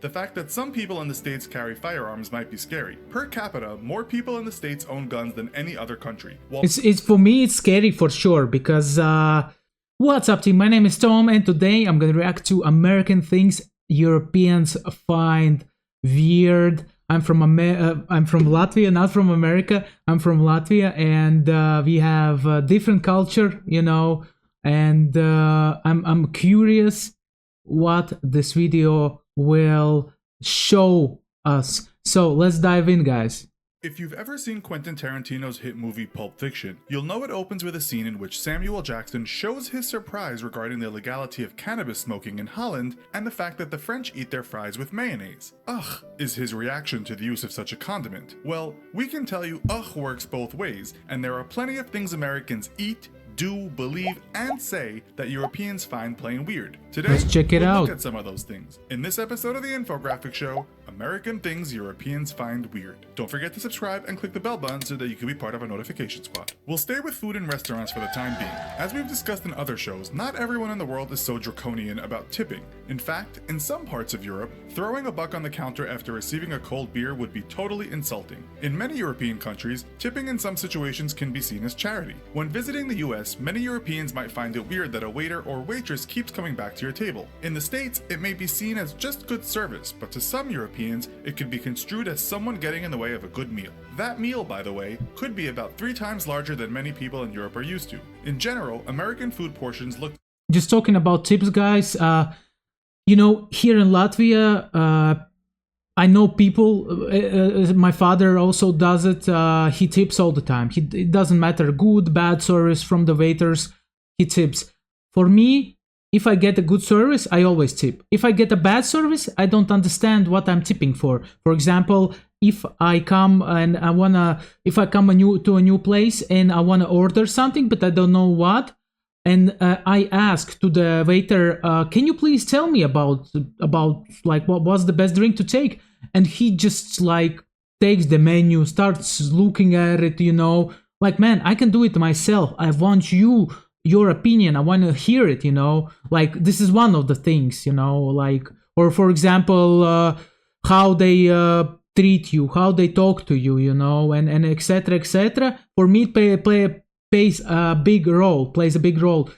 The fact that some people in the States carry firearms might be scary. Per capita, more people in the States own guns than any other country. It's for me, it's scary for sure because what's up, team? My name is Tom, and today I'm gonna react to American things Europeans find weird. I'm from Latvia, not from America. I'm from Latvia, and we have a different culture, you know. And I'm curious what this video will show us. So let's dive in, guys. If you've ever seen Quentin Tarantino's hit movie Pulp Fiction, you'll know it opens with a scene in which Samuel Jackson shows his surprise regarding the legality of cannabis smoking in Holland and the fact that the French eat their fries with mayonnaise. Ugh, is his reaction to the use of such a condiment. Well, we can tell you ugh works both ways, and there are plenty of things Americans eat, do, believe, and say that Europeans find plain weird. Today, let's check it we'll out. Look at some of those things. In this episode of the Infographic Show, American Things Europeans Find Weird. Don't forget to subscribe and click the bell button so that you can be part of our notification squad. We'll stay with food and restaurants for the time being. As we've discussed in other shows, not everyone in the world is so draconian about tipping. In fact, in some parts of Europe, throwing a buck on the counter after receiving a cold beer would be totally insulting. In many European countries, tipping in some situations can be seen as charity. When visiting the US, many Europeans might find it weird that a waiter or waitress keeps coming back to your table. In the States, it may be seen as just good service, but to some Europeans, it could be construed as someone getting in the way of a good meal. That meal, by the way, could be about 3 times larger than many people in Europe are used to. In general, American food portions look... Just talking about tips, guys, you know, here in Latvia, I know people, my father also does it, he tips all the time. It doesn't matter, good, bad service from the waiters, he tips. For me, if I get a good service, I always tip. If I get a bad service, I don't understand what I'm tipping for. For example, if I come and to a new place and I wanna order something, but I don't know what, and I ask to the waiter, can you please tell me about like what was the best drink to take? And he just like takes the menu, starts looking at it, you know, like, man, I can do it myself. I want your opinion. I want to hear it, you know, like this is one of the things, you know, like, or for example, how they treat you, how they talk to you, you know, and etc. etc. For me, plays a big role.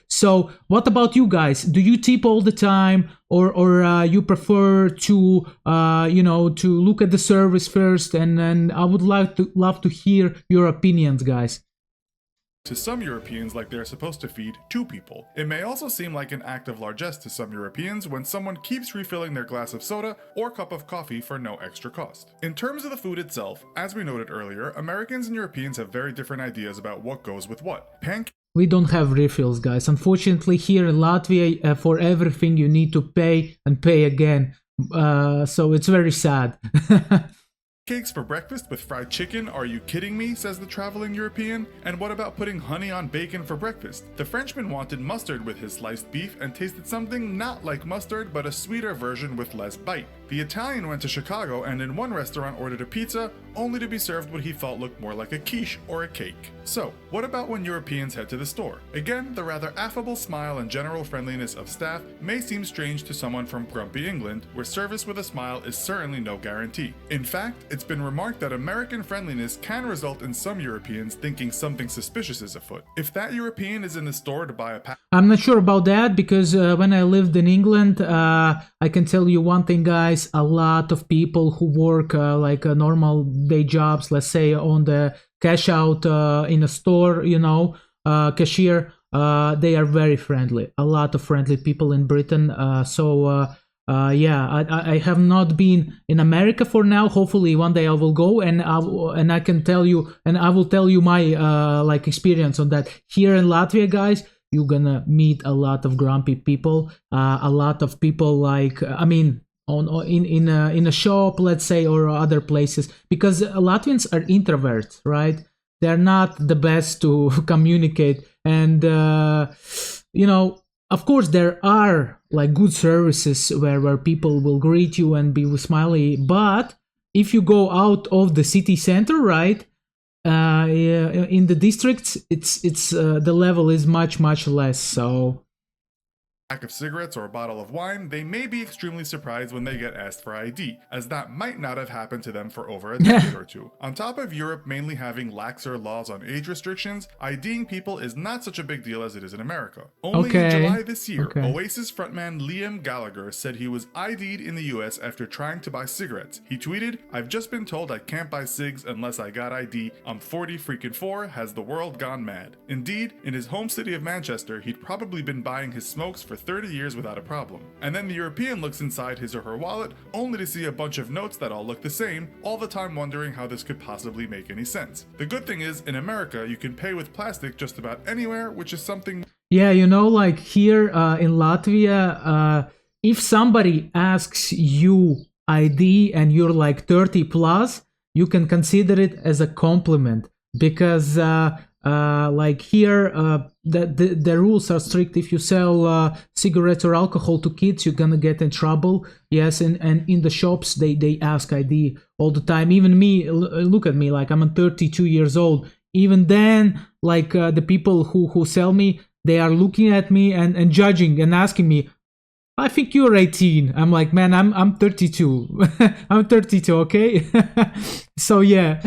So what about you guys? Do you tip all the time, or you prefer to you know, to look at the service first? And I would love to hear your opinions, guys. To some Europeans like they're supposed to feed 2 people. It may also seem like an act of largesse to some Europeans when someone keeps refilling their glass of soda or cup of coffee for no extra cost. In terms of the food itself, as we noted earlier, Americans and Europeans have very different ideas about what goes with what. We don't have refills, guys. Unfortunately, here in Latvia, for everything you need to pay and pay again. So it's very sad. Cakes for breakfast with fried chicken? Are you kidding me? Says the traveling European. And what about putting honey on bacon for breakfast? The Frenchman wanted mustard with his sliced beef and tasted something not like mustard but a sweeter version with less bite. The Italian went to Chicago and in one restaurant ordered a pizza only to be served what he thought looked more like a quiche or a cake. So, what about when Europeans head to the store? Again, the rather affable smile and general friendliness of staff may seem strange to someone from grumpy England, where service with a smile is certainly no guarantee. In fact, it's been remarked that American friendliness can result in some Europeans thinking something suspicious is afoot. If that European is in the store to buy a pack... I'm not sure about that, because when I lived in England, I can tell you one thing, guys, a lot of people who work like normal day jobs, let's say on the cash out in a store, you know, cashier, they are very friendly. A lot of friendly people in Britain. Yeah, I have not been in America for now. Hopefully one day I will go, and I can tell you, and I will tell you my like experience on that. Here in Latvia, guys, you're gonna meet a lot of grumpy people, a lot of people like, I mean, in a shop, let's say, or other places, because Latvians are introverts, right? They're not the best to communicate, and you know, of course there are like good services where people will greet you and be smiley, but if you go out of the city center, right, in the districts, it's the level is much less. So pack of cigarettes or a bottle of wine, they may be extremely surprised when they get asked for ID, as that might not have happened to them for over a decade or two. On top of Europe mainly having laxer laws on age restrictions, IDing people is not such a big deal as it is in America. Only in July this year, Oasis frontman Liam Gallagher said he was ID'd in the US after trying to buy cigarettes. He tweeted, "I've just been told I can't buy cigs unless I got ID. I'm 40 freaking 4. Has the world gone mad?" Indeed, in his home city of Manchester, he'd probably been buying his smokes for 30 years without a problem. And then the European looks inside his or her wallet only to see a bunch of notes that all look the same, all the time wondering how this could possibly make any sense. The good thing is, in America, you can pay with plastic just about anywhere, which is something... Yeah, you know, like here in Latvia, if somebody asks you ID and you're like 30 plus, you can consider it as a compliment, because like here the rules are strict. If you sell cigarettes or alcohol to kids, you're gonna get in trouble. Yes, and in the shops they ask ID all the time. Even me, look at me, like I'm 32 years old. Even then, like the people who sell me, they are looking at me and judging and asking me, "I think you're 18. I'm like, "Man, I'm 32. I'm 32, okay?" So yeah.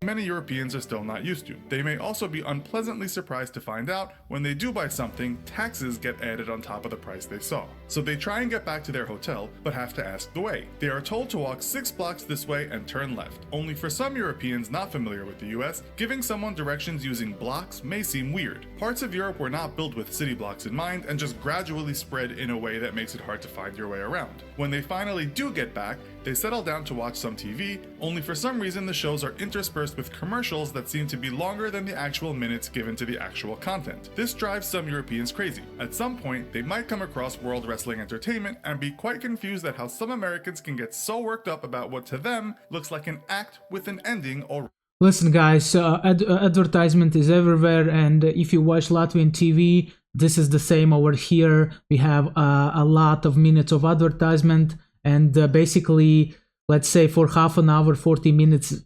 Many Europeans are still not used to. They may also be unpleasantly surprised to find out when they do buy something, taxes get added on top of the price they saw. So they try and get back to their hotel, but have to ask the way. They are told to walk 6 blocks this way and turn left. Only for some Europeans not familiar with the US, giving someone directions using blocks may seem weird. Parts of Europe were not built with city blocks in mind and just gradually spread in a way that makes it hard to find your way around. When they finally do get back, they settle down to watch some TV, only for some reason the shows are interspersed with commercials that seem to be longer than the actual minutes given to the actual content. This drives some Europeans crazy. At some point, they might come across World Wrestling Entertainment and be quite confused at how some Americans can get so worked up about what to them looks like an act with an ending already. Listen, guys, advertisement is everywhere, and if you watch Latvian TV, this is the same over here. We have a lot of minutes of advertisement, and basically, let's say for half an hour, 40 minutes,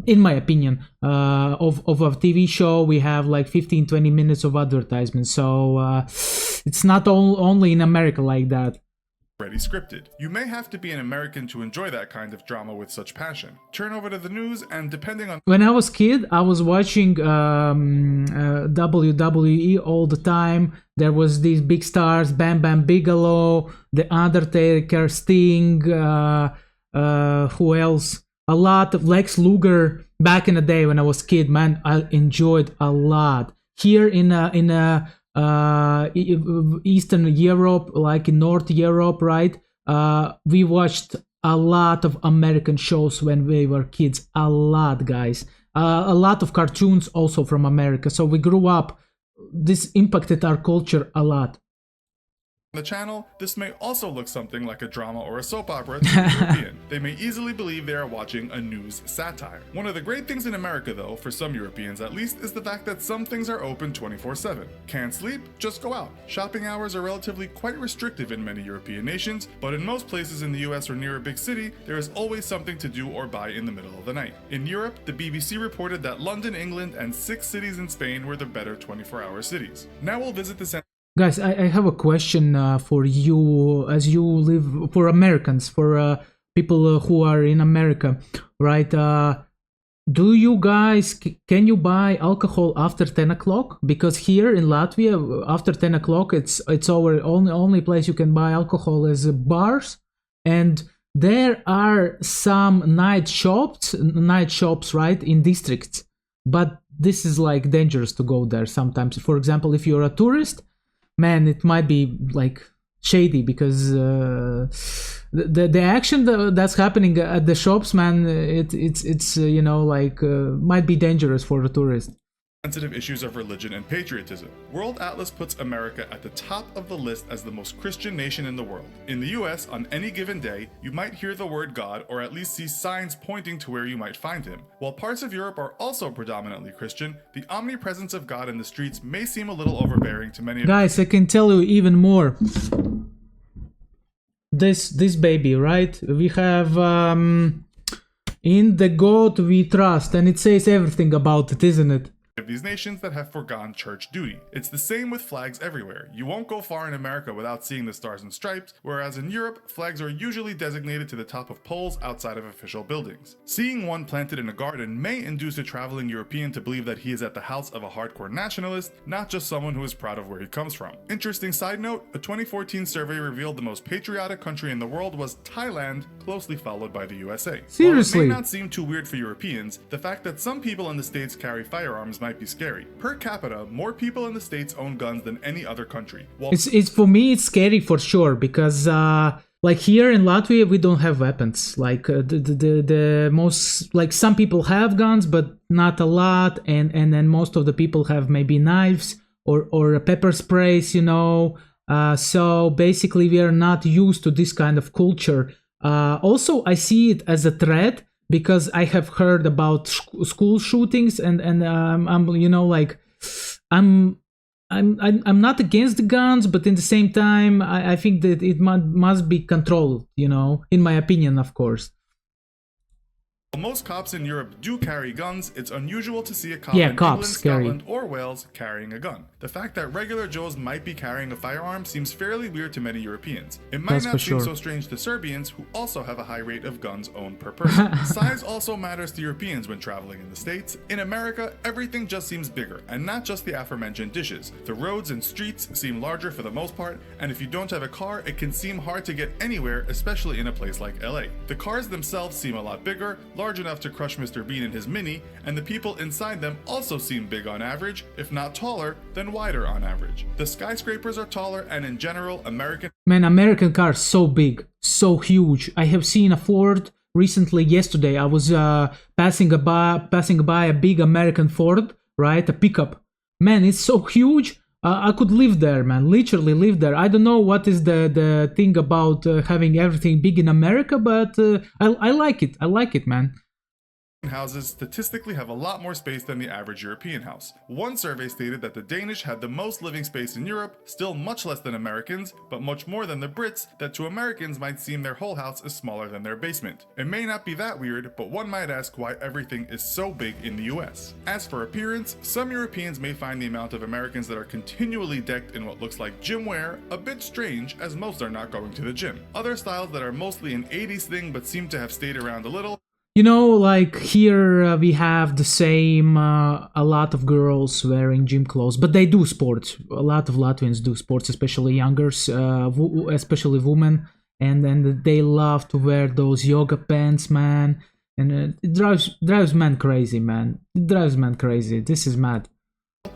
in my opinion, of a TV show, we have like 15-20 minutes of advertisement. So it's not only in America like that. Already scripted. You may have to be an American to enjoy that kind of drama with such passion. Turn over to the news, and depending on... When I was a kid, I was watching WWE all the time. There was these big stars, Bam Bam Bigelow, The Undertaker, Sting, who else? A lot of Lex Luger. Back in the day when I was a kid, man, I enjoyed a lot. Here in Eastern Europe, like in North Europe, right? We watched a lot of American shows when we were kids. A lot, guys. A lot of cartoons also from America. So we grew up. This impacted our culture a lot. The channel, this may also look something like a drama or a soap opera to the European. They may easily believe they are watching a news satire. One of the great things in America though, for some Europeans at least, is the fact that some things are open 24/7. Can't sleep? Just go out. Shopping hours are relatively quite restrictive in many European nations, but in most places in the US or near a big city, there is always something to do or buy in the middle of the night. In Europe, the BBC reported that London, England, and 6 cities in Spain were the better 24-hour cities. Now we'll visit the center. Guys, I have a question for you, as you live, for Americans, for people who are in America, right? Do you guys, can you buy alcohol after 10 o'clock? Because here in Latvia, after 10 o'clock, it's our only place you can buy alcohol is bars, and there are some night shops, right, in districts, but this is like dangerous to go there sometimes. For example, if you're a tourist, man, it might be like shady, because the action that's happening at the shops, man, it's you know, like might be dangerous for a tourist. Sensitive issues of religion and patriotism. World Atlas puts America at the top of the list as the most Christian nation in the world. In the US, on any given day, you might hear the word God, or at least see signs pointing to where you might find him. While parts of Europe are also predominantly Christian, the omnipresence of God in the streets may seem a little overbearing to many. Guys, I can tell you even more. This baby, right? We have in the God we trust, and it says everything about it, isn't it? these nations that have foregone church duty. It's the same with flags everywhere. You won't go far in America without seeing the stars and stripes, whereas in Europe, flags are usually designated to the top of poles outside of official buildings. Seeing one planted in a garden may induce a traveling European to believe that he is at the house of a hardcore nationalist, not just someone who is proud of where he comes from. Interesting side note, a 2014 survey revealed the most patriotic country in the world was Thailand, closely followed by the USA. Seriously? While it may not seem too weird for Europeans, the fact that some people in the States carry firearms might be scary. Per capita, more people in the States own guns than any other country. It's for me, it's scary for sure, because like here in Latvia, we don't have weapons. Like the most, like some people have guns, but not a lot, and then most of the people have maybe knives or pepper sprays, you know. So basically, we are not used to this kind of culture. Also, I see it as a threat because I have heard about school shootings, and I'm, you know, like I'm not against the guns, but in the same time, I think that it must be controlled, you know, in my opinion, of course. While most cops in Europe do carry guns, it's unusual to see a cop Yeah, in cops England, carry. Scotland, or Wales carrying a gun. The fact that regular Joes might be carrying a firearm seems fairly weird to many Europeans. It might That's not for seem sure. so strange to Serbians, who also have a high rate of guns owned per person. Size also matters to Europeans when traveling in the States. In America, everything just seems bigger, and not just the aforementioned dishes. The roads and streets seem larger for the most part, and if you don't have a car, it can seem hard to get anywhere, especially in a place like LA. The cars themselves seem a lot bigger, large enough to crush Mr. Bean in his Mini, and the people inside them also seem big on average, if not taller, then wider on average. The skyscrapers are taller, and in general, American cars so big, so huge. I have seen a Ford recently. Yesterday, I was passing by a big American Ford, right? A pickup. Man, it's so huge. I could live there, man. Literally live there. I don't know what is the thing about having everything big in America, but I like it. I like it, man. houses statistically have a lot more space than the average European house. One survey stated that the Danish had the most living space in Europe, still much less than Americans, but much more than the Brits, that to Americans might seem their whole house is smaller than their basement. It may not be that weird, but one might ask why everything is so big in the US. As for appearance, some Europeans may find the amount of Americans that are continually decked in what looks like gym wear a bit strange, as most are not going to the gym. Other styles that are mostly an 80s thing but seem to have stayed around a little. You know, like here we have the same, a lot of girls wearing gym clothes, but they do sports. A lot of Latvians do sports, especially youngers, especially women, and they love to wear those yoga pants, man. And it drives men crazy, man. It drives men crazy. This is mad.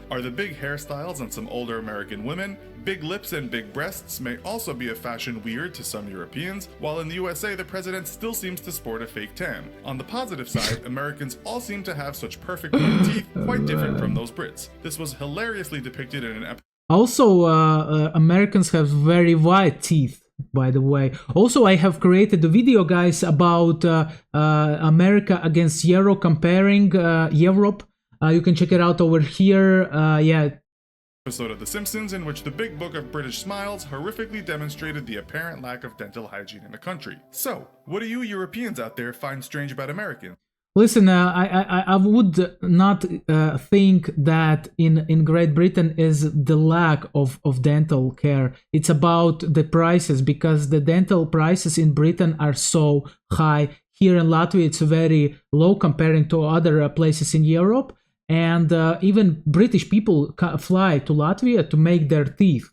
Are the big hairstyles on some older American women. Big lips and big breasts may also be a fashion weird to some Europeans, while in the USA the president still seems to sport a fake tan. On the positive side, Americans all seem to have such perfect white teeth, quite different from those Brits. This was hilariously depicted in an episode. Also, Americans have very white teeth, by the way. Also, I have created a video, guys, about America against Euro, comparing Europe. You can check it out over here. Yeah. Episode of The Simpsons in which the Big Book of British Smiles horrifically demonstrated the apparent lack of dental hygiene in the country. So, what do you Europeans out there find strange about Americans? Listen, I would not think that in Great Britain is the lack of dental care. It's about the prices, because the dental prices in Britain are so high. Here in Latvia, it's very low comparing to other places in Europe. And even British people fly to Latvia to make their teeth.